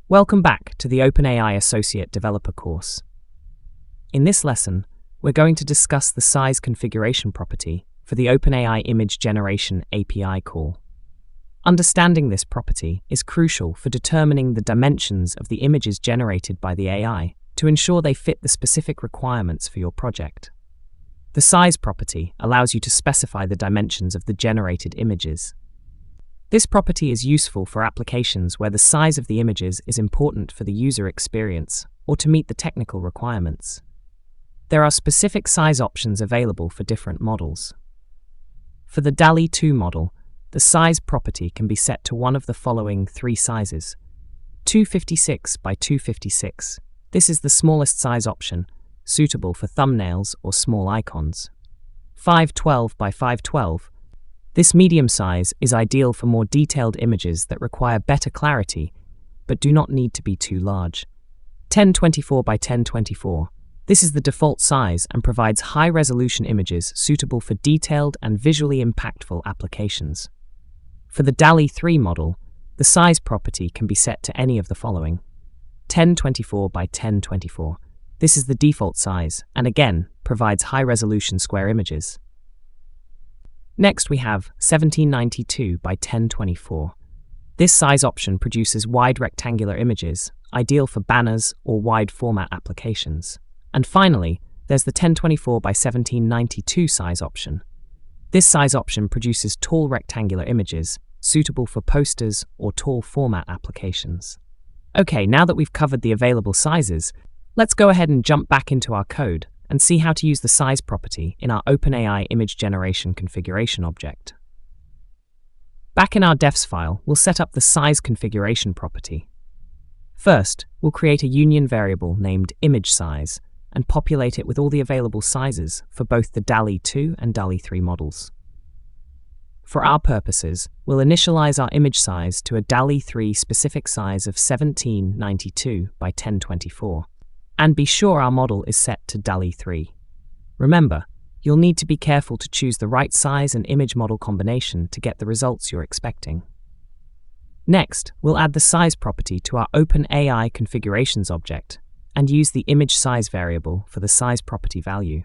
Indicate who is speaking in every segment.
Speaker 1: Welcome back to the OpenAI Associate Developer course. In this lesson, we're going to discuss the size configuration property for the OpenAI Image Generation API call. Understanding this property is crucial for determining the dimensions of the images generated by the AI to ensure they fit the specific requirements for your project. The size property allows you to specify the dimensions of the generated images. This property is useful for applications where the size of the images is important for the user experience or to meet the technical requirements. There are specific size options available for different models. For the DALL-E 2 model, the size property can be set to one of the following three sizes: 256 by 256. This is the smallest size option, suitable for thumbnails or small icons. 512 by 512. This medium size is ideal for more detailed images that require better clarity, but do not need to be too large. 1024 by 1024. This is the default size and provides high-resolution images suitable for detailed and visually impactful applications. For the DALL-E 3 model, the size property can be set to any of the following: 1024 by 1024. This is the default size and again provides high-resolution square images. Next we have 1792 by 1024. This size option produces wide rectangular images, ideal for banners or wide format applications. And finally, there's the 1024 by 1792 size option. This size option produces tall rectangular images, suitable for posters or tall format applications. Okay, now that we've covered the available sizes, let's go ahead and jump back into our code and see how to use the size property in our OpenAI Image Generation configuration object. Back in our defs file, we'll set up the size configuration property. First, we'll create a union variable named ImageSize and populate it with all the available sizes for both the DALL-E 2 and DALL-E 3 models. For our purposes, we'll initialize our image size to a DALL-E 3 specific size of 1792 by 1024. And be sure our model is set to DALL-E 3. Remember, you'll need to be careful to choose the right size and image model combination to get the results you're expecting. Next, we'll add the size property to our OpenAI configurations object and use the image size variable for the size property value.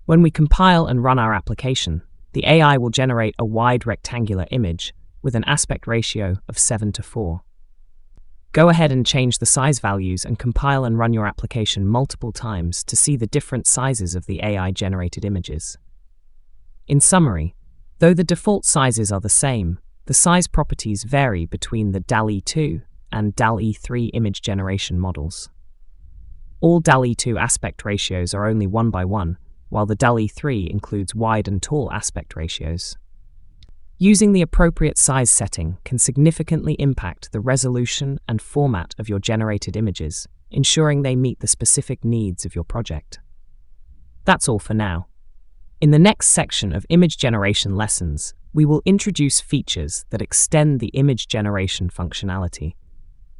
Speaker 1: When we compile and run our application, the AI will generate a wide rectangular image with an aspect ratio of 7:4. Go ahead and change the size values and compile and run your application multiple times to see the different sizes of the AI-generated images. In summary, though the default sizes are the same, the size properties vary between the DALL-E 2 and DALL-E 3 image generation models. All DALL-E 2 aspect ratios are only 1:1, while the DALL-E 3 includes wide and tall aspect ratios. Using the appropriate size setting can significantly impact the resolution and format of your generated images, ensuring they meet the specific needs of your project. That's all for now. In the next section of image generation lessons, we will introduce features that extend the image generation functionality.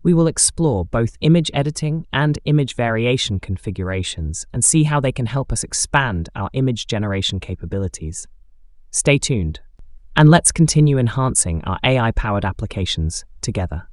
Speaker 1: We will explore both image editing and image variation configurations and see how they can help us expand our image generation capabilities. Stay tuned. And let's continue enhancing our AI-powered applications together.